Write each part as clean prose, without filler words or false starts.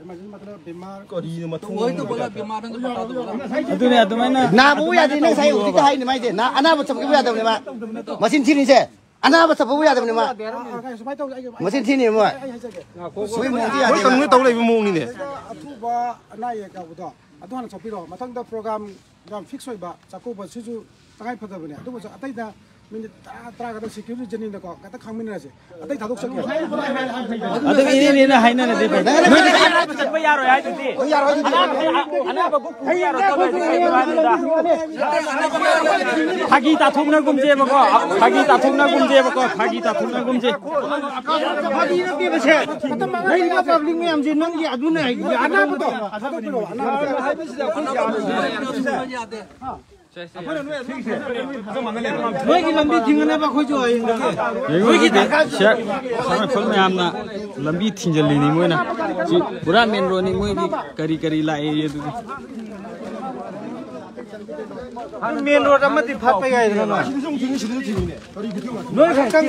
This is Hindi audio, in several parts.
मतलब बीमार करी मथुं वही तो बोला बीमार है तो बता दो अदुने अदुमाइना ना बु यादि नंग साइ उति का हाइनि माइजे ना अनाब चपके यादबने मा मसिन थिनि से अनाब चपके यादबने मा मसिन थिनि म सुइ मोंति यादि oi kanu tau lai bu mong ni ne अथुबा अना ये का बुदा अदुहान चपिरो मथंग द प्रोग्राम ग्राम फिक्स होइबा चाको बसिजु तंगाइ फदबने अदु अतैदा मिनिट 10 का सिक्युरिटी जनी नको कता खामिनरासे अतै थादोक सके अदु इने हाइना ने दे नोइ यारो याइ दुदि अना बगु पु यारो फागी ताथुंगना गुमजे बको फागी ताथुंगना गुमजे बको फागी ताथुंगना गुमजे फागी न के बसे नै मा पब्लिक में हम जे नंग अदु नै अना बतो नोइ की लंबी थिंगने बा खोजो नोइ की शेक सारा फल में हमना लंबी थिंजली नि मोइना पूरा मेन रोड नि मोइ करी करी लाए ये दु मेन रोड अमति फाप गए न नोइ खक्कन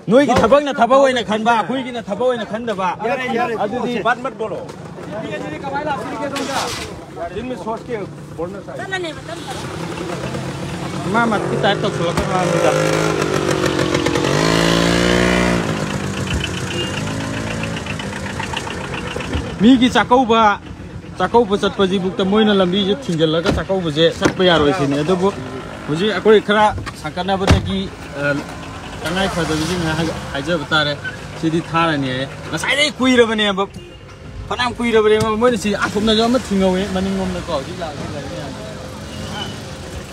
नोइ की थबक न थबक ओइना खनबा खुइ की न थबक ओइना खनदबा अदुदी बात मत बोलो ये कमाई ला फिर के दोंगा दिन में सोच के बोलना चाहिए मा मत की टाइप तो सुलक मा मिदा मी की चाकौबा चटपजी बुक त मोइना लंबी जे थिंजलगा चाकौबा जे चटप यारोइ सिने अदुबु हुजि अकोइ खरा साकनाबने की तंगाइ फदबि हाइजब तारे सिदि थारानि नसाइदै कुइरबने अब फनाम कुइरबने मोइना सि आथुमना जो म थिंगौए मनिंगोमना को हजि लागे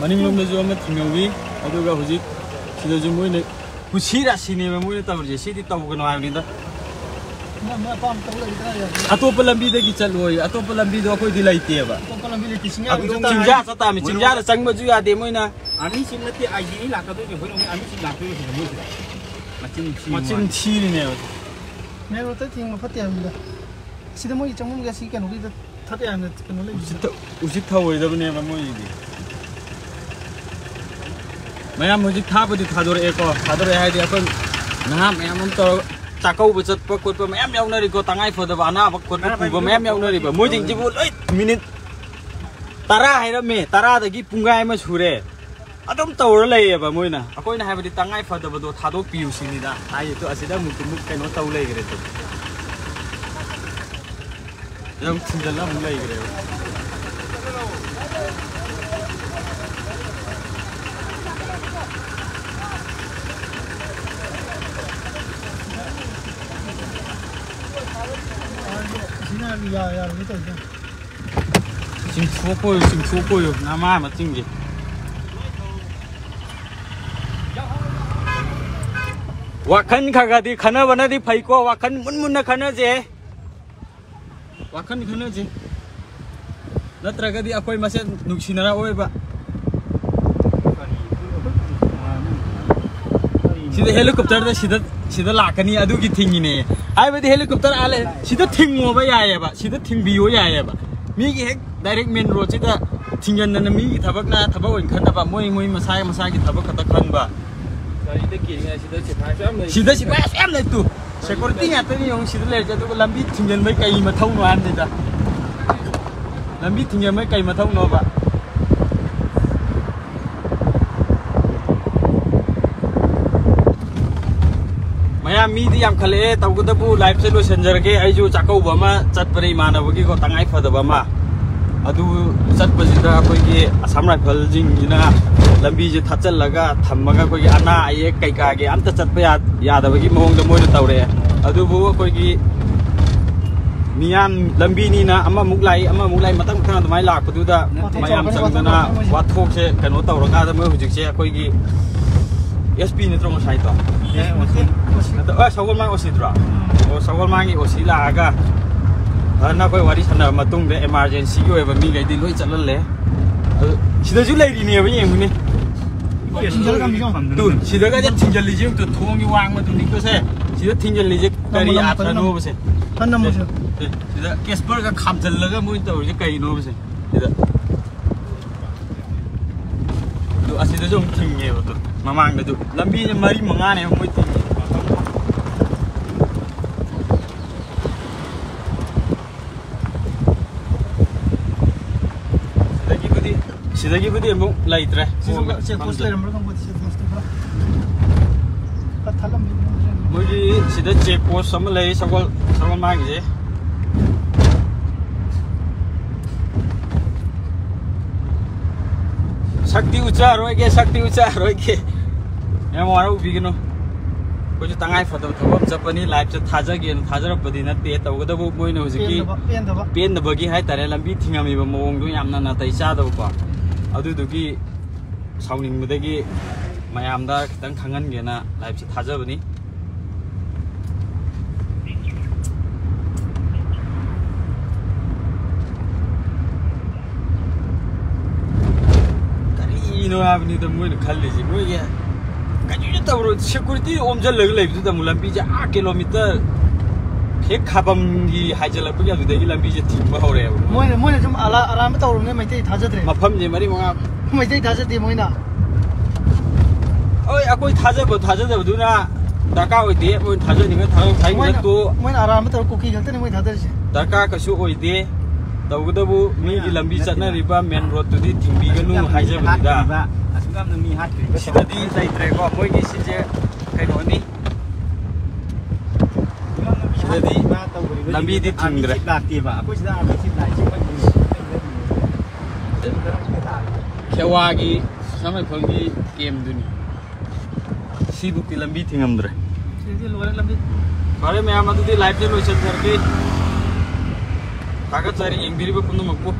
मनिंगोमना जो म थिंगौइ अदुगा हुजि सिदा जो मोइना कुसिरा सिने मोइना तबजे सिदि तबगनो हाइनि द अतोप लंबी दगी चलोय अतोप लंबी दो कोई दिलाई तेबा अतोप लंबी ले तिसिंगा चिंजा सता में चिंजा संग मजु यादे मोइना आमी सिंगति आईजी लाकदो नि होय आमी सिंग लाकदो नि मोइ मचिन छिरि ने मैं रोते थिंग फते हमदा सिदा मोइ चंगम गा सि कनो गी थते हम कनो ले उसित थावय दबने मोइ दि मयाम हुजि थाबदि थादोर एको थादोर हाइदि अपन ना मयाम तो चाकौ बचत पकोट मैम याउनरिको तंगाइ फदबा अनाब कोट पुबा मैम याउनरिबा मोजिंग जिबु लोइ मिनिट 10 हाइरमे 10 दगी पुंगाइ मा सुरे अदम तौर लैयेबा मोइना अकोइना हाइबदि तंगाइ फदबदो थादोक पियु सिनिदा हाइ तो असिदा मुक कैनो तौ लैगरे तो जम छिंजला मु लैगरे Sing-sukoyo, nama ama tinggi. Wakan kagadi khana bana di phaiko wakan mun na khana je. Wakan khana je. Natraga di akoi mase nuksinara oiba. Sida helicopter da sida lakani adugi thingine. Ai badi helicopter ale sida thingo ba yaayeba sida thingbiyo yaayeba mi gi hek direct main road sida thingyan na mi gi thabak na thabak oin khan ba moi masa gi thabak khata khan ba gari da ki nga sida am lai tu security nga tani yong sida le ja du lambi thingyan mai kai ma thau no an da lambi thingyan mai kai ma thau no ba मीदी याम खले तबगदबु लाइफ से लो संजरगे आइजु चाकौबा मा चटपरे मानबगी को तंगाइ फदबा मा अदु चटपजिदा कोइगे असम राइफल जिंगिना लंबी जे थाचलगा थमगा कोइगे अना आये कैकागे अंत चटप यादबगी मोंगद मोय तौरे अदुबु कोइगी मियाम लंबी नीना अमा मुगलाई मतंग थांग दमाइ लाकदुदा मयाम संगना वाथोक से कनो तौरगा द मोय हुजिक से कोइगी SP ni trong sai to sawol mang osidra sawol mangi osila aga na koi wari sana matung de emergency yo eba mi gai di loi chalal le sida ju lai ri ne ba yeng ni tu sida ga ja thinjal li jing tu thong gi wang ma tu ni ko se sida thinjal li je kari atra no ba se tan mo se sida kesper ga khamjal la ga moi to je kai no ba se sida tu asida jong thing nge ba tu mamang da du lambi ne mari manga ne moi ting Sidagi budi amuk laitre. Mogi sida check post sama lay sagol mang je. Sakti ucha roi ke. Ya mara ubi gino. Ko ju tangai photo thobam japani live cha thaja gen thajar padina te tawgada bu moina hujiki pen da bagi hai tare lambi thingami ba mong du yamna na tai cha da ba adu dugi sauning mudagi mayam da kitang khangan ge na live cha thaja bani kari no abni da moina khalli ji mo ye Kaju tahu security omjal lagi tu dah mulam bija kilometer, hek kabam di hajar lagi punya tu dah ilam bija timba orang. Moina cuma alam tahu orang ni macam thaja deh. Mafam je mari mengap. Macam thaja deh moina. Oh, aku thaja tu na. Daka oi deh, moina thaja ni kan thaja ni tu. Moina alam tahu koki jalta ni moina thaja sih. Daka kasu oi deh. Tahu kita bu ni ilam bija na riba main road tu di timbi kanu hajar betul. Sidadi saya trego, moi ki sije kaino ni. Sidadi lambi di tingre. Kewagi sampai pergi game duni. Sibuk di lambi tingamdre. Jadi luar lambi. Kalau memang tu di live je lotion terke. Kaget cari yang diri pun tu makku.